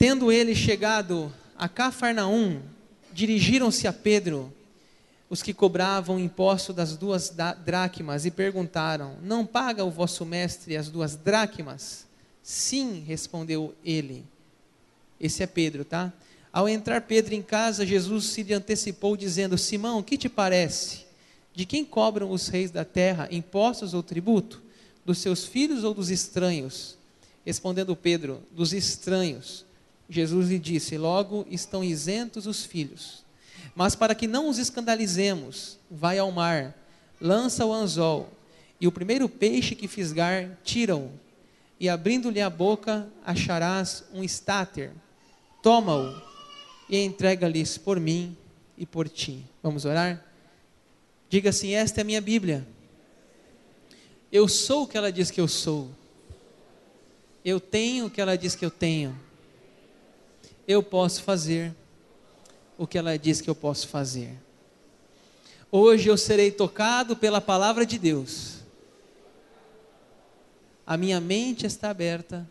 Tendo ele chegado a Cafarnaum, dirigiram-se a Pedro os que cobravam imposto das 2 dracmas e perguntaram: não paga o vosso mestre as 2 dracmas? Sim, respondeu ele. Esse é Pedro, tá? Ao entrar Pedro em casa, Jesus se lhe antecipou dizendo: Simão, que te parece? De quem cobram os reis da terra impostos ou tributo? Dos seus filhos ou dos estranhos? Respondendo Pedro: dos estranhos. Jesus lhe disse: logo estão isentos os filhos. Mas para que não os escandalizemos, vai ao mar, lança o anzol, e o primeiro peixe que fisgar, tira-o, e abrindo-lhe a boca, acharás um estáter. Toma-o e entrega-lhes por mim e por ti. Vamos orar? Diga assim: esta é a minha Bíblia. Eu sou o que ela diz que eu sou. Eu tenho o que ela diz que eu tenho. Eu posso fazer o que ela diz que eu posso fazer. Hoje eu serei tocado pela palavra de Deus. A minha mente está aberta,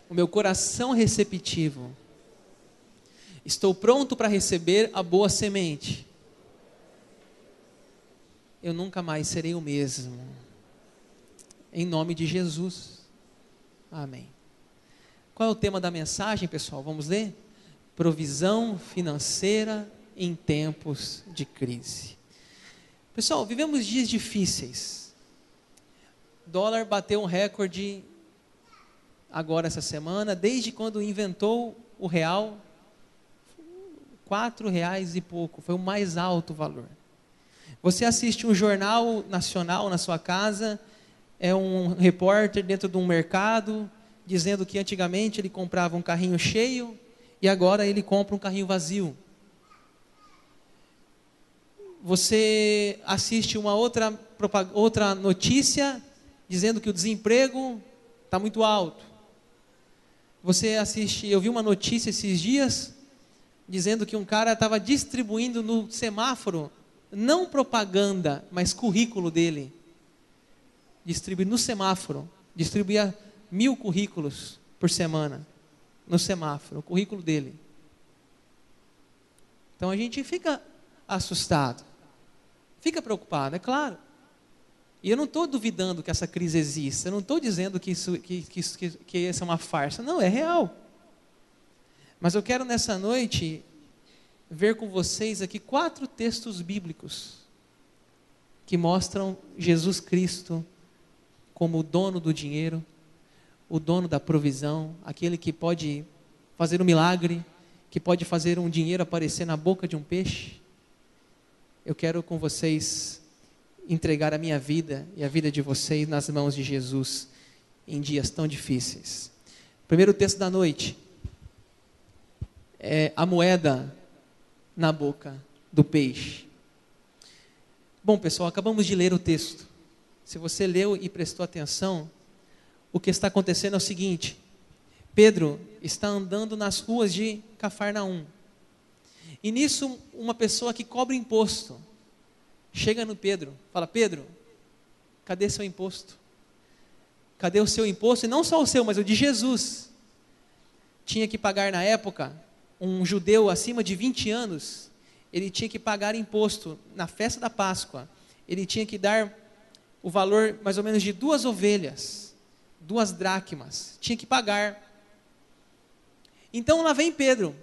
o meu coração receptivo. Estou pronto para receber a boa semente. Eu nunca mais serei o mesmo. Em nome de Jesus. Amém. Qual é o tema da mensagem, pessoal? Vamos ler? Provisão financeira em tempos de crise. Pessoal, vivemos dias difíceis. O dólar bateu um recorde agora essa semana, desde quando inventou o real, R$4 e pouco, foi o mais alto valor. Você assiste um jornal nacional na sua casa, é um repórter dentro de um mercado, dizendo que antigamente ele comprava um carrinho cheio, e agora ele compra um carrinho vazio. Você assiste uma outra notícia, dizendo que o desemprego está muito alto. Você assiste, eu vi uma notícia esses dias, dizendo que um cara estava distribuindo no semáforo, não propaganda, mas currículo dele. Distribuir no semáforo, distribuía 1000 currículos por semana, no semáforo, o currículo dele. Então a gente fica assustado, fica preocupado, é claro. E eu não estou duvidando que essa crise exista, eu não estou dizendo que essa é uma farsa, não, é real. Mas eu quero nessa noite ver com vocês aqui 4 textos bíblicos que mostram Jesus Cristo como o dono do dinheiro, o dono da provisão, aquele que pode fazer um milagre, que pode fazer um dinheiro aparecer na boca de um peixe. Eu quero com vocês entregar a minha vida e a vida de vocês nas mãos de Jesus em dias tão difíceis. Primeiro texto da noite é a moeda na boca do peixe. Bom, pessoal, acabamos de ler o texto. Se você leu e prestou atenção, o que está acontecendo é o seguinte: Pedro está andando nas ruas de Cafarnaum. E nisso, uma pessoa que cobra imposto chega no Pedro, fala: Pedro, cadê seu imposto? Cadê o seu imposto? E não só o seu, mas o de Jesus. Tinha que pagar na época, um judeu acima de 20 anos, ele tinha que pagar imposto na festa da Páscoa. Ele tinha que dar o valor mais ou menos de 2 ovelhas, 2 dracmas, tinha que pagar. Então lá vem Pedro,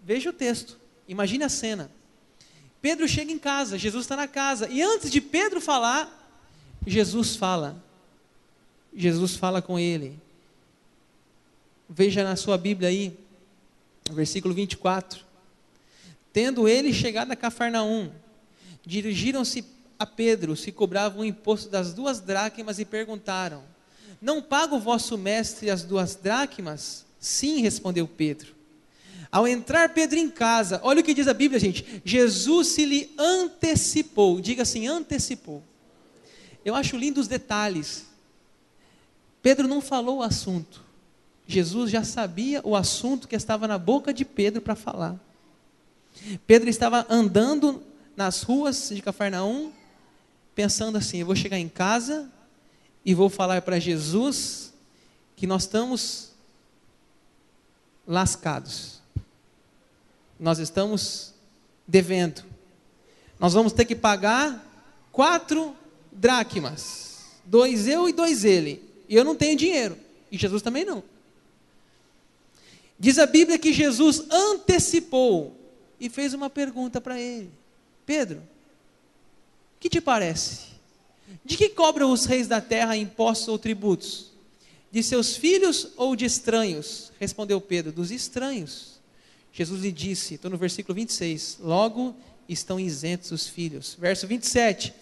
veja o texto, imagine a cena. Pedro chega em casa, Jesus está na casa, e antes de Pedro falar, Jesus fala com ele. Veja na sua Bíblia aí, versículo 24. Tendo ele chegado a Cafarnaum, dirigiram-se a Pedro, se cobravam o imposto das 2 dracmas, e perguntaram: não paga o vosso mestre as 2 dracmas? Sim, respondeu Pedro. Ao entrar Pedro em casa, olha o que diz a Bíblia, gente: Jesus se lhe antecipou. Diga assim: antecipou. Eu acho lindo os detalhes. Pedro não falou o assunto, Jesus já sabia o assunto que estava na boca de Pedro para falar. Pedro estava andando nas ruas de Cafarnaum, pensando assim: eu vou chegar em casa e vou falar para Jesus que nós estamos lascados. Nós estamos devendo. Nós vamos ter que pagar 4 dracmas. 2 eu e 2 ele. E eu não tenho dinheiro. E Jesus também não. Diz a Bíblia que Jesus antecipou e fez uma pergunta para ele. Pedro, o que te parece? De que cobram os reis da terra impostos ou tributos? De seus filhos ou de estranhos? Respondeu Pedro, dos estranhos. Jesus lhe disse, estou no versículo 26, logo estão isentos os filhos. Verso 27,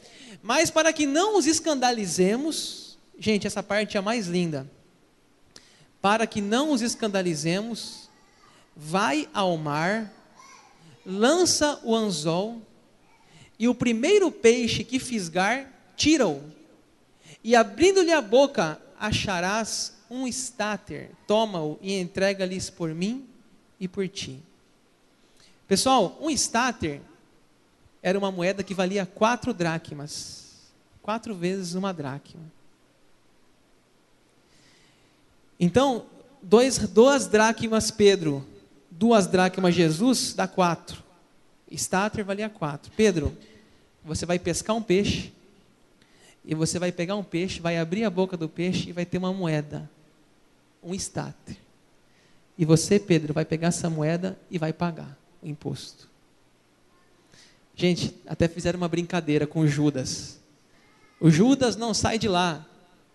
mas para que não os escandalizemos, gente, essa parte é a mais linda. Para que não os escandalizemos, vai ao mar, lança o anzol, e o primeiro peixe que fisgar, tira-o. E abrindo-lhe a boca, acharás um estáter, toma-o e entrega-lhes por mim e por ti. Pessoal, um estáter era uma moeda que valia 4 dracmas. 4 vezes uma dracma. Então, 2 dracmas Pedro, 2 dracmas Jesus, dá 4. Estáter valia 4. Pedro, você vai pescar um peixe, e você vai pegar um peixe, vai abrir a boca do peixe e vai ter uma moeda, um estáter. E você, Pedro, vai pegar essa moeda e vai pagar o imposto. Gente, até fizeram uma brincadeira com o Judas. O Judas não sai de lá,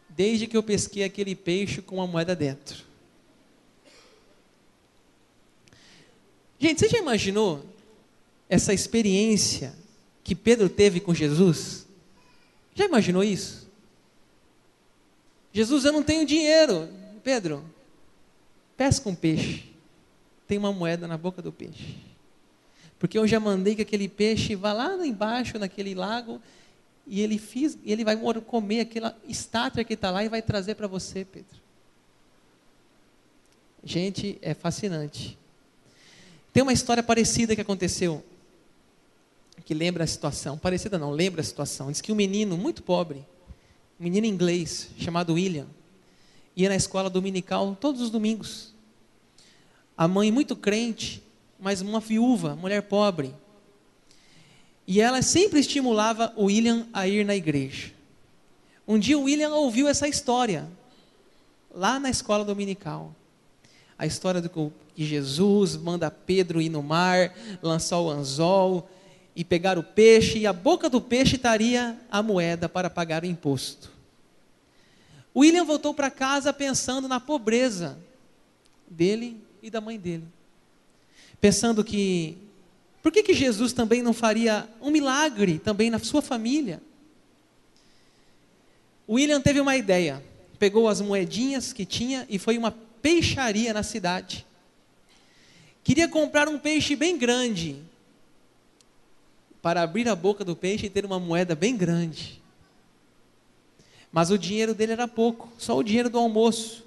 desde que eu pesquei aquele peixe com uma moeda dentro. Gente, você já imaginou essa experiência que Pedro teve com Jesus? Já imaginou isso? Jesus, eu não tenho dinheiro. Pedro, pesca um peixe. Tem uma moeda na boca do peixe. Porque eu já mandei que aquele peixe vá lá embaixo, naquele lago, e ele vai comer aquela estátua que está lá e vai trazer para você, Pedro. Gente, é fascinante. Tem uma história parecida que aconteceu, que lembra a situação. Parecida não, lembra a situação. Diz que um menino muito pobre, um menino inglês, chamado William, ia na escola dominical todos os domingos. A mãe muito crente, mas uma viúva, mulher pobre. E ela sempre estimulava o William a ir na igreja. Um dia o William ouviu essa história, lá na escola dominical. A história do que Jesus manda Pedro ir no mar, lançar o anzol e pegar o peixe, e a boca do peixe estaria a moeda para pagar o imposto. O William voltou para casa pensando na pobreza dele e da mãe dele. Pensando que, por que Jesus também não faria um milagre também na sua família? O William teve uma ideia, pegou as moedinhas que tinha e foi uma peixaria na cidade. Queria comprar um peixe bem grande, para abrir a boca do peixe e ter uma moeda bem grande. Mas o dinheiro dele era pouco, só o dinheiro do almoço.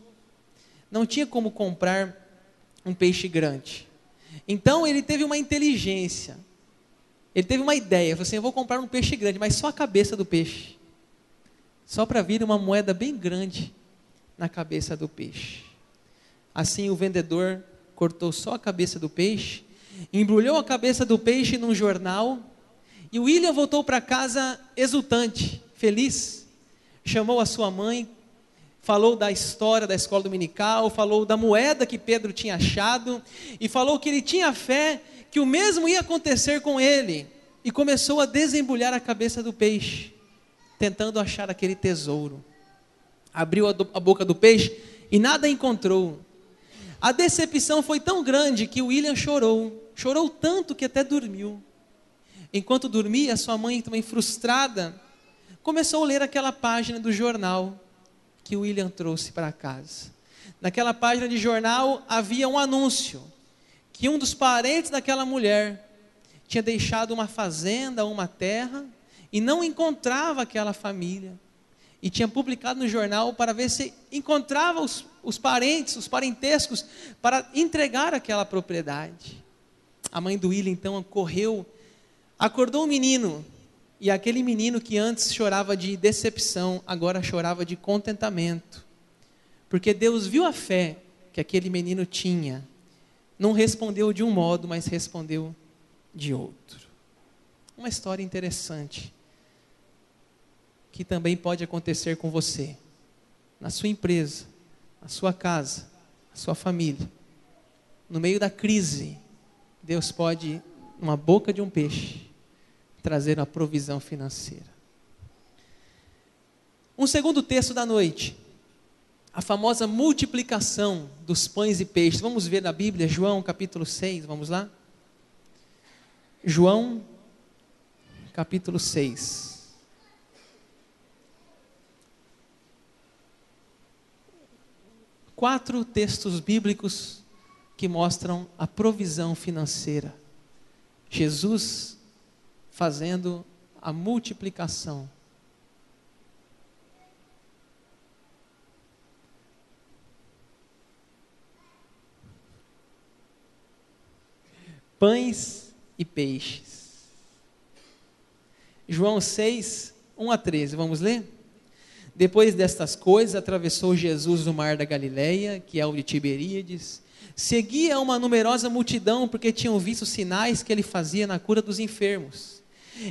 Não tinha como comprar um peixe grande. Então ele teve uma inteligência, ele teve uma ideia, falou assim, eu vou comprar um peixe grande, mas só a cabeça do peixe, só para vir uma moeda bem grande na cabeça do peixe. Assim o vendedor cortou só a cabeça do peixe, embrulhou a cabeça do peixe num jornal, e o William voltou para casa exultante, feliz, chamou a sua mãe, falou da história da escola dominical, falou da moeda que Pedro tinha achado, e falou que ele tinha fé que o mesmo ia acontecer com ele, e começou a desembrulhar a cabeça do peixe, tentando achar aquele tesouro. Abriu a boca do peixe e nada encontrou. A decepção foi tão grande que o William chorou tanto que até dormiu. Enquanto dormia, sua mãe, também frustrada, começou a ler aquela página do jornal que o William trouxe para casa. Naquela página de jornal havia um anúncio, que um dos parentes daquela mulher tinha deixado uma fazenda, uma terra, e não encontrava aquela família, e tinha publicado no jornal para ver se encontrava os parentes, os parentescos, para entregar aquela propriedade. A mãe do William então correu, acordou o menino, e aquele menino que antes chorava de decepção, agora chorava de contentamento, porque Deus viu a fé que aquele menino tinha, não respondeu de um modo, mas respondeu de outro. Uma história interessante, que também pode acontecer com você, na sua empresa, na sua casa, na sua família. No meio da crise, Deus pode, numa boca de um peixe, trazer uma provisão financeira. Um segundo texto da noite, a famosa multiplicação dos pães e peixes. Vamos ver na Bíblia, João capítulo 6, vamos lá? João capítulo 6. Quatro textos bíblicos que mostram a provisão financeira. Jesus fazendo a multiplicação. Pães e peixes. João 6, 1 a 13, vamos ler? Depois destas coisas, atravessou Jesus o mar da Galileia, que é o de Tiberíades. Seguia uma numerosa multidão, porque tinham visto os sinais que ele fazia na cura dos enfermos.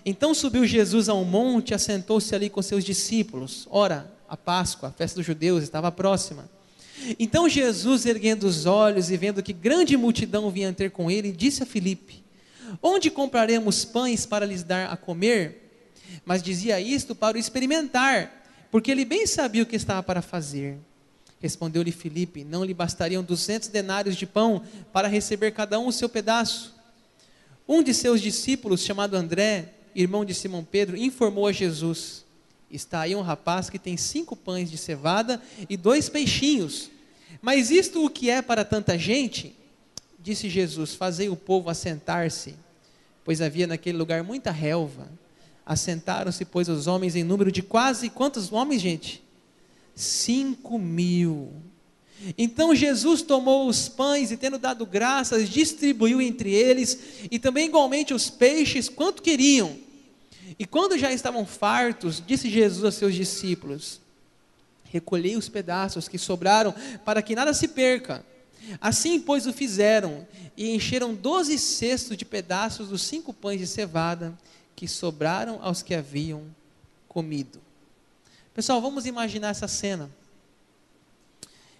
Então subiu Jesus a um monte, assentou-se ali com seus discípulos. Ora, a Páscoa, a festa dos judeus, estava próxima. Então Jesus, erguendo os olhos e vendo que grande multidão vinha ter com ele, disse a Filipe: onde compraremos pães para lhes dar a comer? Mas dizia isto para o experimentar, porque ele bem sabia o que estava para fazer. Respondeu-lhe Filipe: não lhe bastariam 200 denários de pão para receber cada um o seu pedaço? Um de seus discípulos, chamado André, irmão de Simão Pedro, informou a Jesus: está aí um rapaz que tem 5 pães de cevada e 2 peixinhos. Mas isto o que é para tanta gente? Disse Jesus: fazei o povo assentar-se, pois havia naquele lugar muita relva. Assentaram-se, pois, os homens em número de quase, quantos homens, gente? 5.000. Então Jesus tomou os pães e, tendo dado graças, distribuiu entre eles, e também igualmente os peixes, quanto queriam. E quando já estavam fartos, disse Jesus a seus discípulos: recolhei os pedaços que sobraram, para que nada se perca. Assim, pois, o fizeram, e encheram 12 cestos de pedaços dos 5 pães de cevada, que sobraram aos que haviam comido. Pessoal, vamos imaginar essa cena.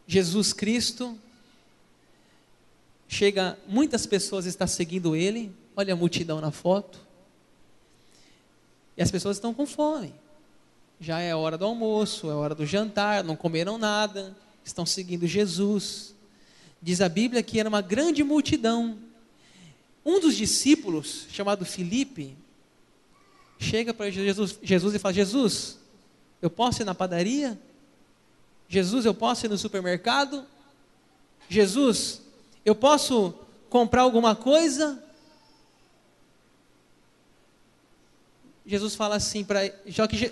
Jesus Cristo chega, muitas pessoas estão seguindo ele, olha a multidão na foto, e as pessoas estão com fome. Já é hora do almoço, é hora do jantar, não comeram nada, estão seguindo Jesus. Diz a Bíblia que era uma grande multidão. Um dos discípulos, chamado Filipe, chega para Jesus e fala: Jesus, eu posso ir na padaria? Jesus, eu posso ir no supermercado? Jesus, eu posso comprar alguma coisa? Jesus fala assim,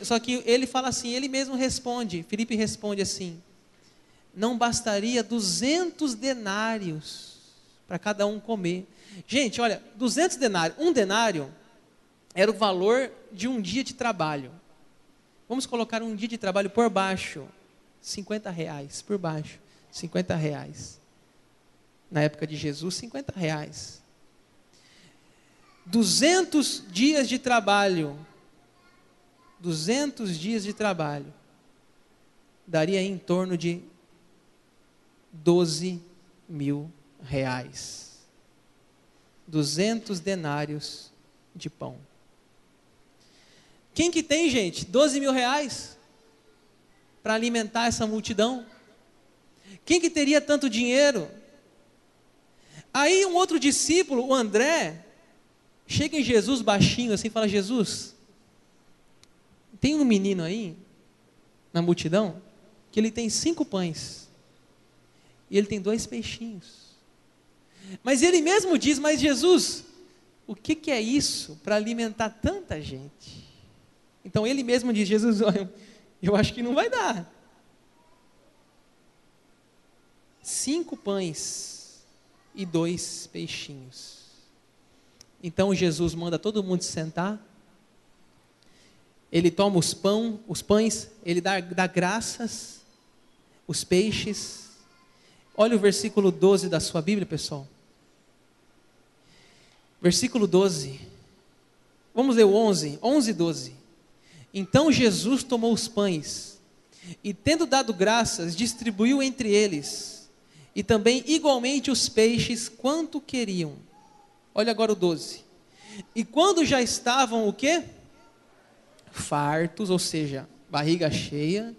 só que ele fala assim, ele mesmo responde, Filipe responde assim: não bastaria 200 denários para cada um comer. Gente, olha, 200 denários, um denário era o valor de um dia de trabalho. Vamos colocar um dia de trabalho por baixo, 50 reais, por baixo, 50 reais. Na época de Jesus, 50 reais. 200 dias de trabalho, 200 dias de trabalho, daria em torno de 12.000 reais. 200 denários de pão. Quem que tem, gente, 12.000 reais para alimentar essa multidão? Quem que teria tanto dinheiro? Aí um outro discípulo, o André, chega em Jesus baixinho assim e fala: Jesus, tem um menino aí, na multidão, que ele tem 5 pães, e ele tem 2 peixinhos. Mas ele mesmo diz: mas Jesus, o que é isso para alimentar tanta gente? Então ele mesmo diz: Jesus, eu acho que não vai dar. 5 pães e 2 peixinhos. Então Jesus manda todo mundo se sentar. Ele toma os pães, ele dá graças, os peixes. Olha o versículo 12 da sua Bíblia, pessoal. Versículo 12. Vamos ler o 11, 11 e 12. Então Jesus tomou os pães e, tendo dado graças, distribuiu entre eles, e também igualmente os peixes, quanto queriam. Olha agora o 12. E quando já estavam o quê? Fartos, ou seja, barriga cheia,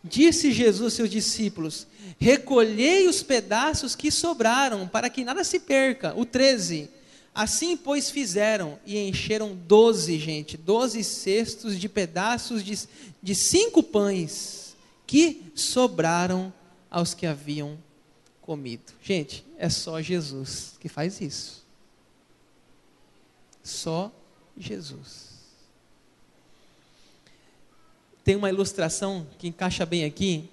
disse Jesus aos seus discípulos: recolhei os pedaços que sobraram, para que nada se perca. O 13. Assim, pois, fizeram, e encheram 12 cestos de pedaços de 5 pães, que sobraram aos que haviam comido. Gente, é só Jesus que faz isso. Só Jesus. Tem uma ilustração que encaixa bem aqui.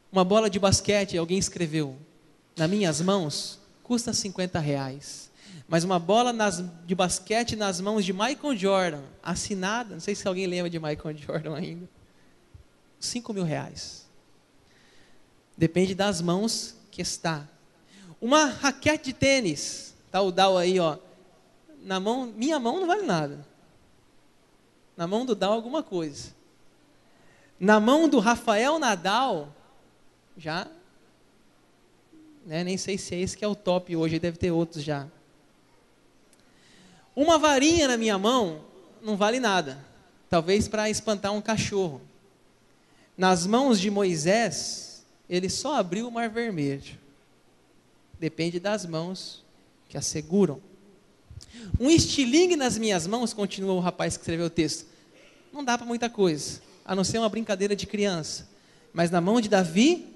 Uma bola de basquete, alguém escreveu: nas minhas mãos custa R$50. Mas uma bola de basquete nas mãos de Michael Jordan, assinada, não sei se alguém lembra de Michael Jordan ainda, R$5.000. Depende das mãos que está. Uma raquete de tênis, tá o Dow aí, ó. Na mão, minha mão não vale nada. Na mão do Dow alguma coisa. Na mão do Rafael Nadal, já, né, nem sei se é esse que é o top hoje, deve ter outros já. Uma varinha na minha mão não vale nada, talvez para espantar um cachorro. Nas mãos de Moisés, ele só abriu o Mar Vermelho. Depende das mãos que asseguram. Um estilingue nas minhas mãos, continua o rapaz que escreveu o texto, não dá para muita coisa, a não ser uma brincadeira de criança. Mas na mão de Davi,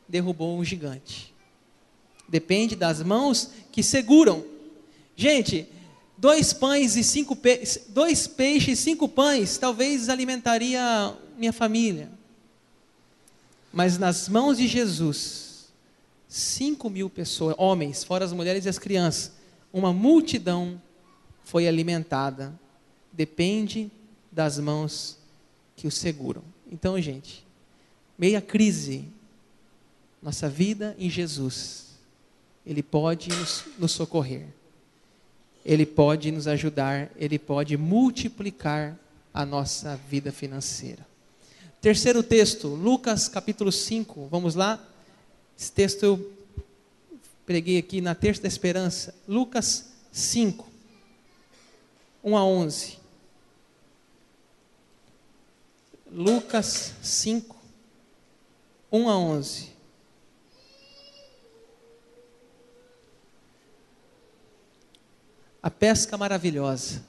derrubou um gigante. Depende das mãos que seguram. Gente, 2 peixes e 5 pães, talvez alimentaria minha família. Mas nas mãos de Jesus, 5.000 pessoas, homens, fora as mulheres e as crianças, uma multidão foi alimentada. Depende das mãos que o seguram. Então, gente, meia crise, nossa vida em Jesus, Ele pode nos socorrer. Ele pode nos ajudar, Ele pode multiplicar a nossa vida financeira. Terceiro texto, Lucas capítulo 5, vamos lá? Esse texto eu preguei aqui na Terça da Esperança. Lucas 5, 1 a 11. Lucas 5, 1 a 11. A pesca maravilhosa.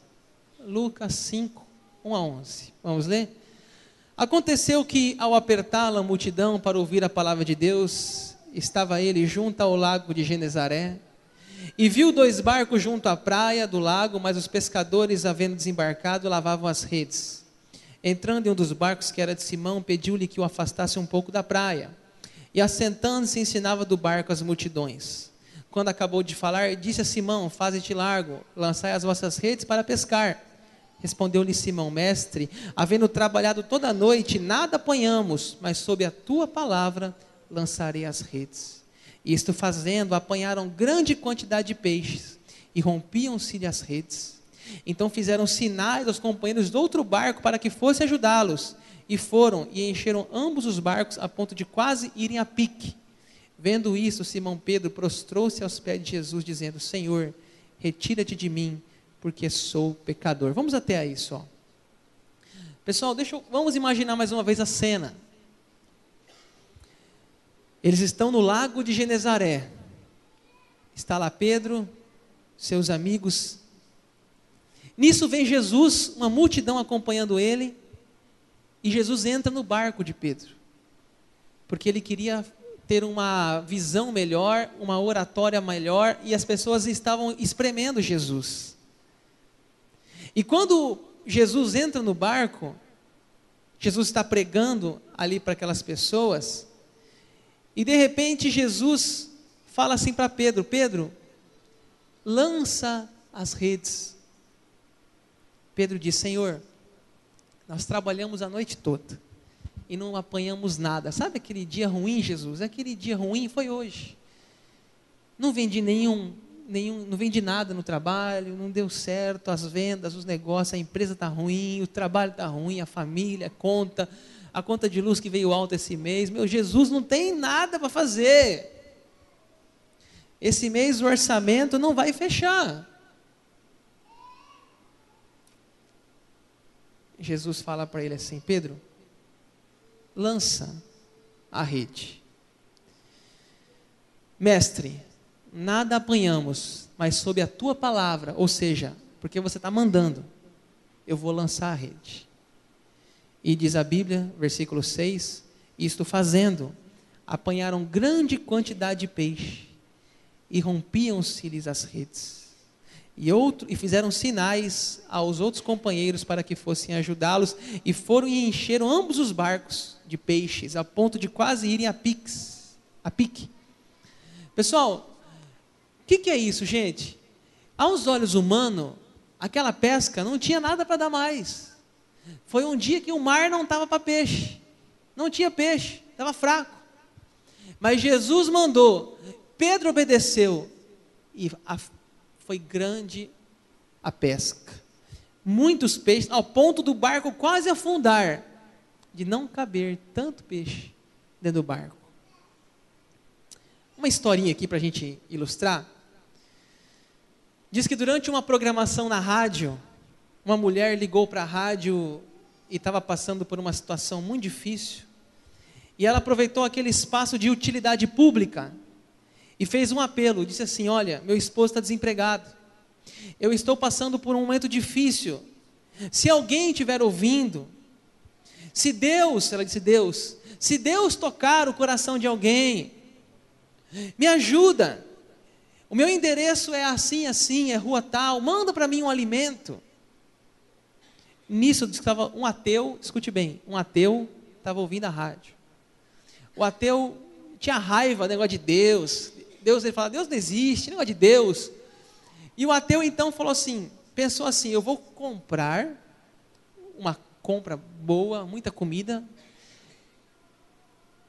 Lucas 5, 1 a 11. Vamos ler? Aconteceu que, ao apertá-la a multidão para ouvir a palavra de Deus, estava ele junto ao lago de Genezaré, e viu 2 barcos junto à praia do lago, mas os pescadores, havendo desembarcado, lavavam as redes. Entrando em um dos barcos, que era de Simão, pediu-lhe que o afastasse um pouco da praia, e assentando-se ensinava do barco as multidões. Quando acabou de falar, disse a Simão: faze-te largo, lançai as vossas redes para pescar. Respondeu-lhe Simão: mestre, havendo trabalhado toda a noite, nada apanhamos, mas sob a tua palavra lançarei as redes. Isto fazendo, apanharam grande quantidade de peixes, e rompiam-se-lhe as redes. Então fizeram sinais aos companheiros do outro barco para que fosse ajudá-los, e foram e encheram ambos os barcos a ponto de quase irem a pique. Vendo isso, Simão Pedro prostrou-se aos pés de Jesus, dizendo: Senhor, retira-te de mim, porque sou pecador. Vamos até aí só. Pessoal, vamos imaginar mais uma vez a cena. Eles estão no lago de Genezaré. Está lá Pedro, seus amigos. Nisso vem Jesus, uma multidão acompanhando ele, e Jesus entra no barco de Pedro, porque ele queria ter uma visão melhor, uma oratória melhor, e as pessoas estavam espremendo Jesus. E quando Jesus entra no barco, Jesus está pregando ali para aquelas pessoas, e de repente Jesus fala assim para Pedro: Pedro, lança as redes. Pedro diz: Senhor, nós trabalhamos a noite toda e não apanhamos nada. Sabe aquele dia ruim, Jesus? Aquele dia ruim foi hoje. Não vendi nenhum não vende nada no trabalho, não deu certo, as vendas, os negócios, a empresa está ruim, o trabalho está ruim, a família, a conta de luz que veio alta esse mês, meu Jesus, não tem nada para fazer. Esse mês o orçamento não vai fechar. Jesus fala para ele assim: Pedro, lança a rede. Mestre, nada apanhamos, mas sob a tua palavra, ou seja, porque você está mandando, eu vou lançar a rede. E diz a Bíblia, versículo 6, isto fazendo, apanharam grande quantidade de peixe, e rompiam-se-lhes as redes. E fizeram sinais aos outros companheiros para que fossem ajudá-los, e foram e encheram ambos os barcos de peixes, a ponto de quase irem a pique. Pessoal, o que é isso, gente? Aos olhos humanos, aquela pesca não tinha nada para dar mais. Foi um dia que o mar não estava para peixe, não tinha peixe, estava fraco. Mas Jesus mandou, Pedro obedeceu, e foi grande a pesca. Muitos peixes, ao ponto do barco quase afundar, de não caber tanto peixe dentro do barco. Uma historinha aqui para a gente ilustrar. Diz que durante uma programação na rádio, uma mulher ligou para a rádio e estava passando por uma situação muito difícil. E ela aproveitou aquele espaço de utilidade pública e fez um apelo. Disse assim: olha, meu esposo está desempregado. Eu estou passando por um momento difícil. Se alguém estiver ouvindo, ela disse, se Deus tocar o coração de alguém, me ajuda. O meu endereço é assim, assim, é rua tal, manda para mim um alimento. Nisso estava um ateu, escute bem, um ateu estava ouvindo a rádio. O ateu tinha raiva do negócio de Deus. Ele fala, Deus não existe, negócio de Deus. E o ateu então pensou assim, eu vou comprar uma compra boa, muita comida,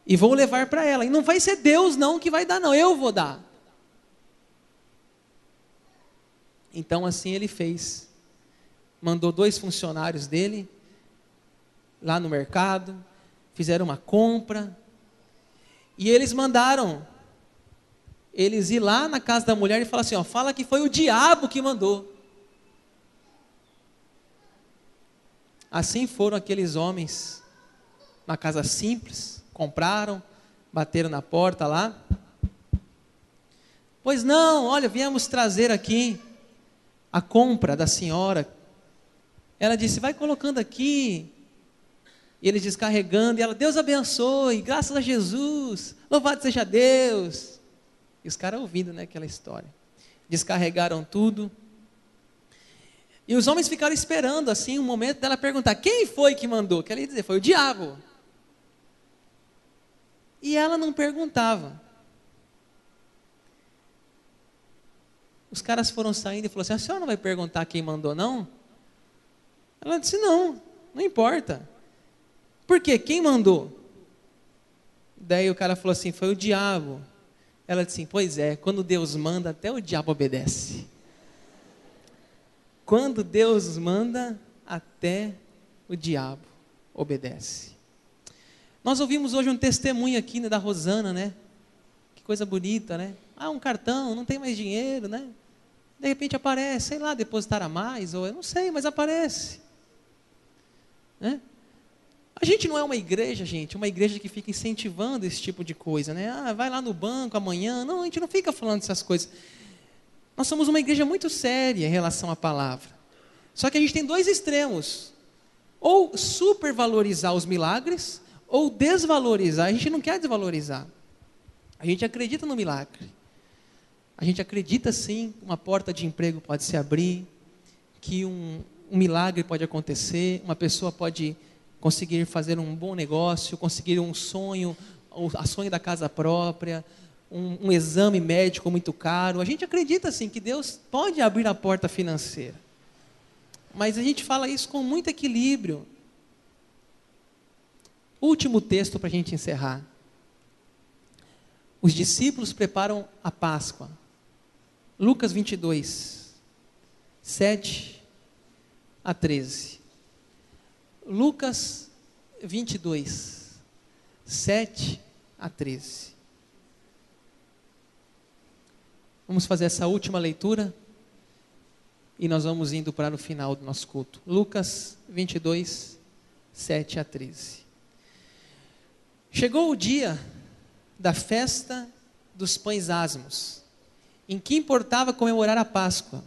e vou levar para ela. E não vai ser Deus não que vai dar não, eu vou dar. Então assim ele fez. Mandou 2 funcionários dele, lá no mercado, fizeram uma compra, e eles mandaram, eles ir lá na casa da mulher e falar assim, fala que foi o diabo que mandou. Assim foram aqueles homens, na casa simples, compraram, bateram na porta lá. Pois não, olha, viemos trazer aqui a compra da senhora. Ela disse, vai colocando aqui. E eles descarregando, e ela, Deus abençoe, graças a Jesus, louvado seja Deus. E os caras ouvindo, aquela história. Descarregaram tudo. E os homens ficaram esperando, assim, um momento dela perguntar, quem foi que mandou? Que ela ia dizer, foi o diabo. E ela não perguntava. Os caras foram saindo e falaram assim, a senhora não vai perguntar quem mandou, não? Ela disse, não importa. Por quê? Quem mandou? Daí o cara falou assim, foi o diabo. Ela disse assim, pois é, quando Deus manda, até o diabo obedece. Quando Deus manda, até o diabo obedece. Nós ouvimos hoje um testemunho aqui, da Rosana, Que coisa bonita, um cartão, não tem mais dinheiro, De repente aparece, sei lá, depositar a mais, ou eu não sei, mas aparece. A gente não é uma igreja, uma igreja que fica incentivando esse tipo de coisa, vai lá no banco amanhã. Não, a gente não fica falando dessas coisas. Nós somos uma igreja muito séria em relação à palavra. Só que a gente tem 2 extremos. Ou supervalorizar os milagres, ou desvalorizar. A gente não quer desvalorizar. A gente acredita no milagre. A gente acredita sim que uma porta de emprego pode se abrir, que um milagre pode acontecer, uma pessoa pode conseguir fazer um bom negócio, conseguir um sonho, a sonho da casa própria, um exame médico muito caro. A gente acredita sim que Deus pode abrir a porta financeira. Mas a gente fala isso com muito equilíbrio. Último texto para a gente encerrar. Os discípulos preparam a Páscoa. Lucas 22, 7 a 13. Lucas 22, 7 a 13. Vamos fazer essa última leitura e nós vamos indo para o final do nosso culto. Lucas 22, 7 a 13. Chegou o dia da festa dos pães asmos, em que importava comemorar a Páscoa.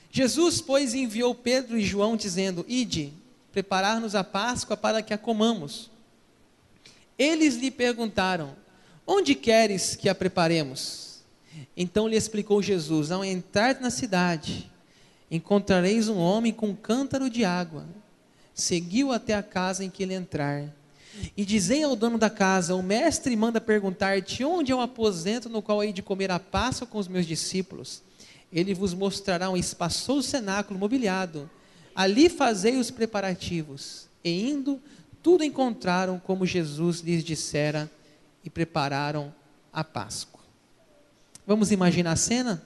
Jesus, pois, enviou Pedro e João, dizendo: Ide, preparar-nos a Páscoa para que a comamos. Eles lhe perguntaram: Onde queres que a preparemos? Então lhe explicou Jesus: Ao entrar na cidade, encontrareis um homem com um cântaro de água. Seguiu até a casa em que ele entrar. E dizei ao dono da casa: O mestre manda perguntar-te onde é o aposento no qual hei de comer a Páscoa com os meus discípulos. Ele vos mostrará um espaçoso cenáculo mobiliado. Ali fazei os preparativos. E indo, tudo encontraram como Jesus lhes dissera e prepararam a Páscoa. Vamos imaginar a cena?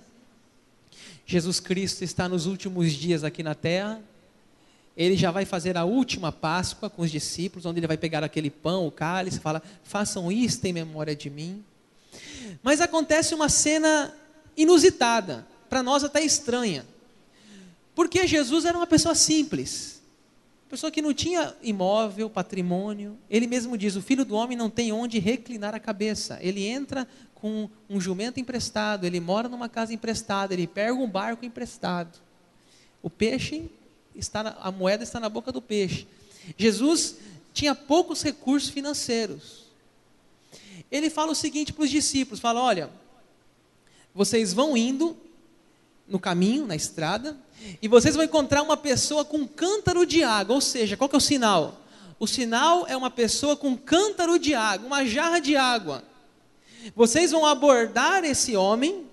Jesus Cristo está nos últimos dias aqui na terra. Ele já vai fazer a última Páscoa com os discípulos, onde ele vai pegar aquele pão, o cálice, e fala: façam isto em memória de mim. Mas acontece uma cena inusitada, para nós até estranha, porque Jesus era uma pessoa simples, pessoa que não tinha imóvel, patrimônio. Ele mesmo diz: o Filho do Homem não tem onde reclinar a cabeça. Ele entra com um jumento emprestado, ele mora numa casa emprestada, ele pega um barco emprestado. O peixe a moeda está na boca do peixe. Jesus tinha poucos recursos financeiros. Ele fala o seguinte para os discípulos: fala: olha, vocês vão indo no caminho, na estrada, e vocês vão encontrar uma pessoa com um cântaro de água. Ou seja, qual que é o sinal? O sinal é uma pessoa com um cântaro de água, uma jarra de água. Vocês vão abordar esse homem,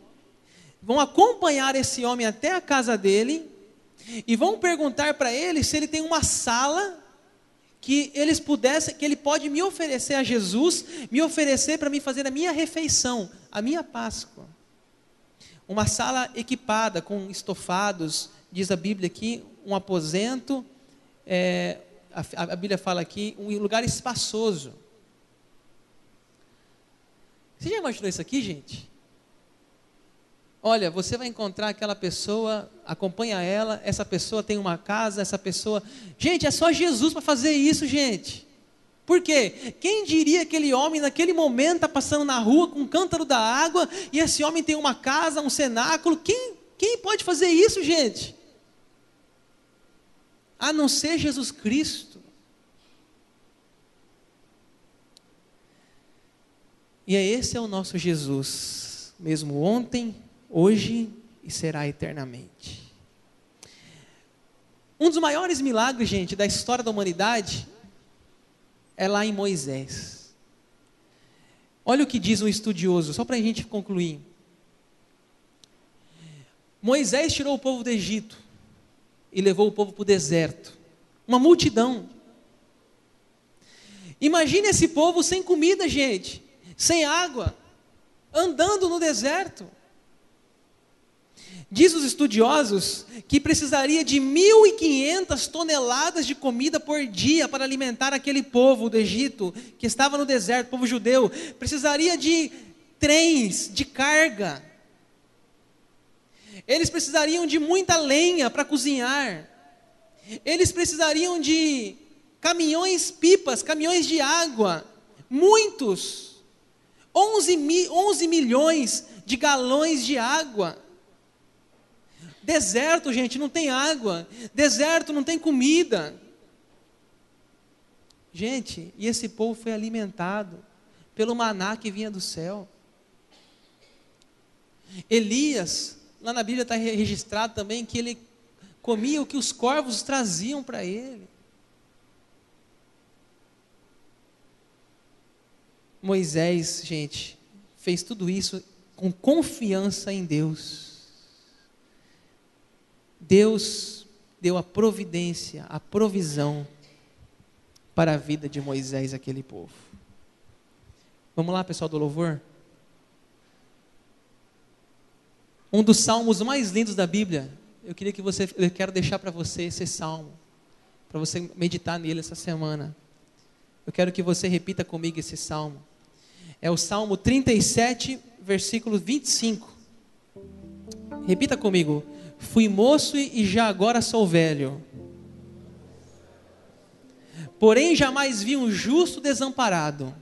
vão acompanhar esse homem até a casa dele, e vão perguntar para ele se ele tem uma sala que ele pode me oferecer a Jesus, me oferecer para mim fazer a minha refeição, a minha Páscoa. Uma sala equipada com estofados, diz a Bíblia aqui, um aposento, a Bíblia fala aqui, um lugar espaçoso. Você já imaginou isso aqui, gente? Olha, você vai encontrar aquela pessoa, acompanha ela, essa pessoa tem uma casa, essa pessoa... Gente, é só Jesus para fazer isso, gente. Por quê? Quem diria aquele homem naquele momento está passando na rua com um cântaro da água, e esse homem tem uma casa, um cenáculo? Quem pode fazer isso, gente? A não ser Jesus Cristo. E esse é o nosso Jesus, mesmo ontem, hoje e será eternamente. Um dos maiores milagres, gente, da história da humanidade é lá em Moisés. Olha o que diz um estudioso, só para a gente concluir. Moisés tirou o povo do Egito e levou o povo para o deserto. Uma multidão. Imagine esse povo sem comida, gente, sem água, andando no deserto. Diz os estudiosos que precisaria de 1.500 toneladas de comida por dia para alimentar aquele povo do Egito, que estava no deserto, povo judeu. Precisaria de trens de carga. Eles precisariam de muita lenha para cozinhar. Eles precisariam de caminhões pipas, caminhões de água. Muitos. 11 milhões de galões de água. Deserto, gente, não tem água. Deserto, não tem comida. Gente, e esse povo foi alimentado pelo maná que vinha do céu. Elias, lá na Bíblia está registrado também que ele comia o que os corvos traziam para ele. Moisés, gente, fez tudo isso com confiança em Deus. Deus deu a providência, a provisão para a vida de Moisés e aquele povo. Vamos lá, pessoal do louvor? Um dos salmos mais lindos da Bíblia. Eu quero deixar para você esse salmo, para você meditar nele essa semana. Eu quero que você repita comigo esse salmo. É o Salmo 37, versículo 25. Repita comigo. Fui moço e já agora sou velho. Porém jamais vi um justo desamparado,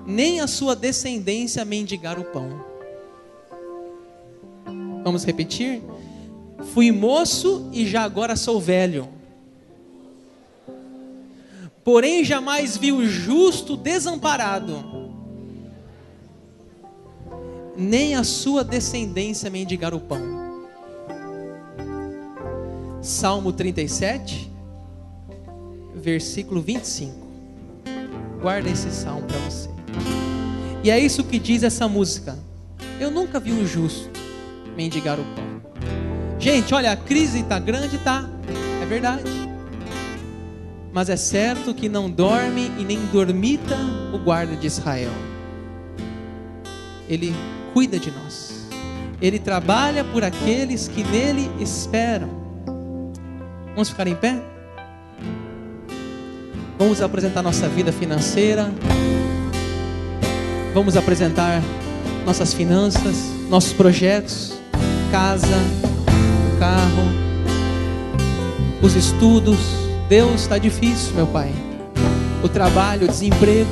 nem a sua descendência mendigar o pão. Vamos repetir? Fui moço e já agora sou velho. Porém jamais vi o justo desamparado, nem a sua descendência mendigar o pão. Salmo 37, versículo 25. Guarda esse salmo para você. E é isso que diz essa música. Eu nunca vi um justo mendigar o pão. Gente, olha, a crise está grande, tá? É verdade. Mas é certo que não dorme e nem dormita o guarda de Israel. Ele cuida de nós. Ele trabalha por aqueles que nele esperam. Vamos ficar em pé? Vamos apresentar nossa vida financeira. Vamos apresentar nossas finanças, nossos projetos, casa, carro, os estudos. Deus, está difícil, meu Pai. O trabalho, o desemprego.